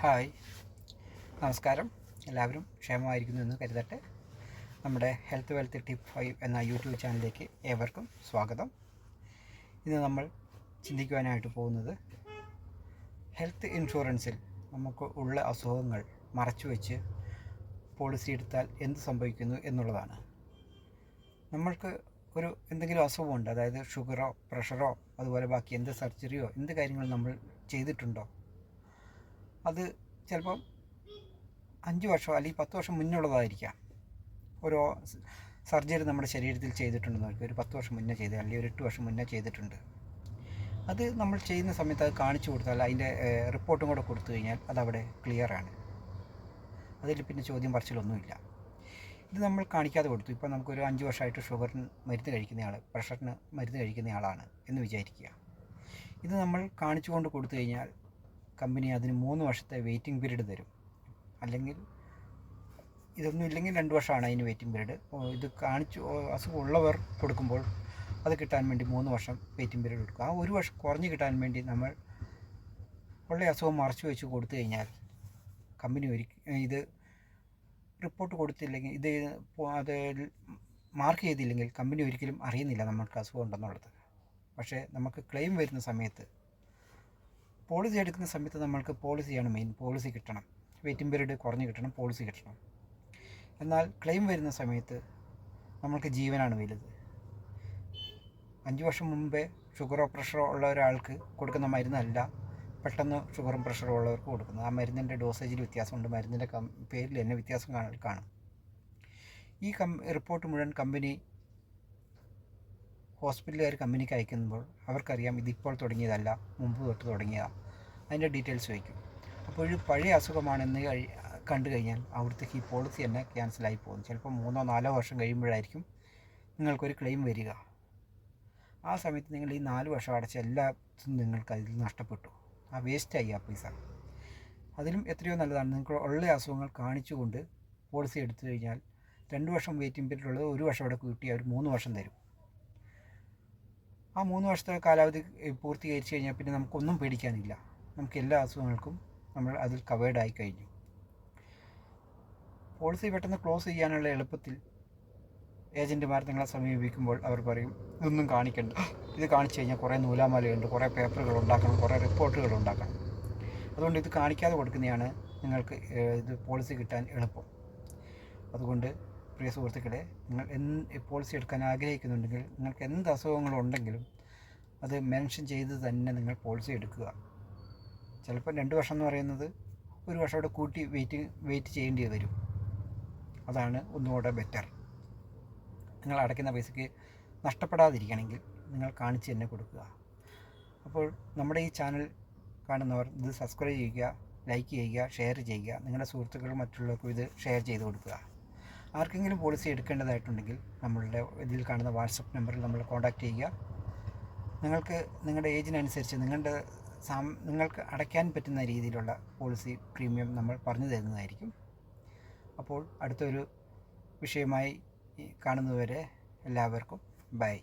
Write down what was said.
Hi, നമസ്കാരം. എല്ലാവരും ക്ഷേമമായിരിക്കുന്നു എന്ന് കരുതട്ടെ. നമ്മുടെ ഹെൽത്ത് വെൽത്ത് ടിപ്പ് 5 എന്ന യൂട്യൂബ് ചാനലിലേക്ക് ഏവർക്കും സ്വാഗതം. ഇന്ന് നമ്മൾ ചിന്തിക്കുവാനായിട്ട് പോകുന്നത് ഹെൽത്ത് ഇൻഷുറൻസിൽ നമുക്ക് ഉള്ള അസുഖങ്ങൾ മറച്ചു വെച്ച് പോളിസി എടുത്താൽ എന്ത് സംഭവിക്കുന്നു എന്നുള്ളതാണ്. നമ്മൾക്ക് എന്തെങ്കിലും അസുഖമുണ്ട്, അതായത് ഷുഗറോ പ്രഷറോ അതുപോലെ ബാക്കി എന്ത് സർജറിയോ എന്ത് കാര്യങ്ങളും നമ്മൾ ചെയ്തിട്ടുണ്ടോ, അത് ചിലപ്പം 5 വർഷം അല്ലെങ്കിൽ 10 വർഷം മുന്നുള്ളതായിരിക്കാം. ഓരോ സർജറി നമ്മുടെ ശരീരത്തിൽ ചെയ്തിട്ടുണ്ടെന്ന് ഒരു 10 വർഷം മുന്നേ ചെയ്ത് അല്ലെങ്കിൽ ഒരു 8 വർഷം മുന്നേ ചെയ്തിട്ടുണ്ട്. അത് നമ്മൾ ചെയ്യുന്ന സമയത്ത് അത് കാണിച്ചു കൊടുത്താൽ അതിൻ്റെ റിപ്പോർട്ടും കൂടെ കൊടുത്തു കഴിഞ്ഞാൽ അതവിടെ ക്ലിയറാണ്. അതിൽ പിന്നെ ചോദ്യം പറച്ചിലൊന്നുമില്ല. ഇത് നമ്മൾ കാണിക്കാതെ കൊടുത്തു. ഇപ്പോൾ നമുക്കൊരു 5 വർഷമായിട്ട് ഷുഗറിന് മരുന്ന് കഴിക്കുന്നയാൾ, പ്രഷറിന് മരുന്ന് കഴിക്കുന്നയാളാണ് എന്ന് വിചാരിക്കുക. ഇത് നമ്മൾ കാണിച്ചുകൊണ്ട് കൊടുത്തു കഴിഞ്ഞാൽ കമ്പനി അതിന് 3 വർഷത്തെ വെയിറ്റിംഗ് പീരീഡ് തരും. അല്ലെങ്കിൽ ഇതൊന്നും ഇല്ലെങ്കിൽ 2 വർഷമാണ് അതിന് വെയിറ്റിംഗ് പീരീഡ്. ഇത് അസുഖമുള്ളവർ കൊടുക്കുമ്പോൾ അത് കിട്ടാൻ വേണ്ടി 3 വർഷം വെയിറ്റിംഗ് പീരീഡ് കൊടുക്കും. ആ 1 വർഷം കുറഞ്ഞ് കിട്ടാൻ വേണ്ടി നമ്മൾ ഉള്ള അസുഖം മറച്ചു വെച്ച് കൊടുത്തു കഴിഞ്ഞാൽ കമ്പനി ഇത് റിപ്പോർട്ട് കൊടുത്തില്ലെങ്കിൽ, അത് മാർക്ക് ചെയ്തില്ലെങ്കിൽ കമ്പനി ഒരിക്കലും അറിയുന്നില്ല നമ്മൾക്ക് അസുഖം ഉണ്ടെന്നുള്ളത്. പക്ഷേ നമുക്ക് ക്ലെയിം വരുന്ന സമയത്ത്, പോളിസി എടുക്കുന്ന സമയത്ത് നമ്മൾക്ക് പോളിസിയാണ് മെയിൻ. പോളിസി കിട്ടണം, വെയിറ്റിംഗ് പീരീഡ് കുറഞ്ഞ് കിട്ടണം, പോളിസി കിട്ടണം. എന്നാൽ ക്ലെയിം വരുന്ന സമയത്ത് നമ്മൾക്ക് ജീവനാണ് വലുത്. 5 വർഷം മുമ്പേ ഷുഗറോ പ്രഷറോ ഉള്ള ഒരാൾക്ക് കൊടുക്കുന്ന മരുന്നല്ല പെട്ടെന്ന് ഷുഗറും പ്രഷറും ഉള്ളവർക്ക് കൊടുക്കുന്നത്. ആ മരുന്നിൻ്റെ ഡോസേജിൽ വ്യത്യാസമുണ്ട്, മരുന്നിൻ്റെ പേരിൽ തന്നെ വ്യത്യാസം കാണും. ഈ റിപ്പോർട്ട് മുഴുവൻ ഹോസ്പിറ്റലുകാർ കമ്പനിക്ക് അയക്കുമ്പോൾ അവർക്കറിയാം ഇതിപ്പോൾ തുടങ്ങിയതല്ല, മുമ്പ് തൊട്ട് തുടങ്ങിയതാണ്. അതിൻ്റെ ഡീറ്റെയിൽസ് വയ്ക്കും. അപ്പോൾ ഒരു പഴയ അസുഖമാണെന്ന് കണ്ടു കഴിഞ്ഞാൽ അവിടുത്തേക്ക് ഈ പോളിസി തന്നെ ക്യാൻസലായി പോകും. ചിലപ്പോൾ 3-4 വർഷം കഴിയുമ്പോഴായിരിക്കും നിങ്ങൾക്കൊരു ക്ലെയിം വരിക. ആ സമയത്ത് നിങ്ങൾ ഈ 4 വർഷം അടച്ച എല്ലാത്തും നിങ്ങൾക്ക് അതിൽ നഷ്ടപ്പെട്ടു. ആ വേസ്റ്റായി ആ പൈസ. അതിലും എത്രയോ നല്ലതാണ് നിങ്ങൾക്ക് ഉള്ള അസുഖങ്ങൾ കാണിച്ചുകൊണ്ട് പോളിസി എടുത്തു കഴിഞ്ഞാൽ 2 വർഷം വെയിറ്റിംഗ് പീരീഡ് ഉള്ളത് 1 വർഷം അവിടെ കൂട്ടി അവർ 3 വർഷം തരും. ആ 3 വർഷത്തെ കാലാവധി പൂർത്തീകരിച്ച് കഴിഞ്ഞാൽ പിന്നെ നമുക്കൊന്നും പേടിക്കാനില്ല. നമുക്ക് എല്ലാ അസുഖങ്ങൾക്കും നമ്മൾ അതിൽ കവേർഡായി കഴിഞ്ഞു. പോളിസി പെട്ടെന്ന് ക്ലോസ് ചെയ്യാനുള്ള എളുപ്പത്തിൽ ഏജൻറ്റുമാർ നിങ്ങളെ സമീപിക്കുമ്പോൾ അവർ പറയും, ഇതൊന്നും കാണിക്കണ്ട, ഇത് കാണിച്ചു കഴിഞ്ഞാൽ കുറേ നൂലാമാലയുണ്ട്, കുറേ പേപ്പറുകൾ ഉണ്ടാക്കണം, കുറേ റിപ്പോർട്ടുകൾ ഉണ്ടാക്കണം. അതുകൊണ്ട് ഇത് കാണിക്കാതെ കൊടുക്കുന്നതാണ് നിങ്ങൾക്ക് ഇത് പോളിസി കിട്ടാൻ എളുപ്പം. അതുകൊണ്ട് പ്രിയ സുഹൃത്തുക്കളെ, നിങ്ങൾ പോളിസി എടുക്കാൻ ആഗ്രഹിക്കുന്നുണ്ടെങ്കിൽ നിങ്ങൾക്ക് എന്ത് അസുഖങ്ങളുണ്ടെങ്കിലും അത് മെൻഷൻ ചെയ്ത് തന്നെ നിങ്ങൾ പോളിസി എടുക്കുക. ചിലപ്പോൾ 2 വർഷം എന്ന് പറയുന്നത് 1 വർഷം കൂടെ കൂട്ടി വെയിറ്റ് ചെയ്യേണ്ടി വരും. അതാണ് ഒന്നുകൂടെ ബെറ്റർ. നിങ്ങൾ അടയ്ക്കുന്ന പൈസയ്ക്ക് നഷ്ടപ്പെടാതിരിക്കണമെങ്കിൽ നിങ്ങൾ കാണിച്ച് തന്നെ കൊടുക്കുക. അപ്പോൾ നമ്മുടെ ഈ ചാനൽ കാണുന്നവർ ഇത് സബ്സ്ക്രൈബ് ചെയ്യുക, ലൈക്ക് ചെയ്യുക, ഷെയർ ചെയ്യുക. നിങ്ങളുടെ സുഹൃത്തുക്കൾ മറ്റുള്ളവർക്കും ഇത് ഷെയർ ചെയ്ത് കൊടുക്കുക. ആർക്കെങ്കിലും പോളിസി എടുക്കേണ്ടതായിട്ടുണ്ടെങ്കിൽ നമ്മളുടെ ഇതിൽ കാണുന്ന വാട്സപ്പ് നമ്പറിൽ നമ്മൾ കോൺടാക്റ്റ് ചെയ്യുക. നിങ്ങൾക്ക് നിങ്ങളുടെ ഏജിനനുസരിച്ച് നിങ്ങൾക്ക് അടയ്ക്കാൻ പറ്റുന്ന രീതിയിലുള്ള പോളിസി പ്രീമിയം നമ്മൾ പറഞ്ഞു തരുന്നതായിരിക്കും. അപ്പോൾ അടുത്തൊരു വിഷയമായി കാണുന്നതുവരെ എല്ലാവർക്കും ബൈ.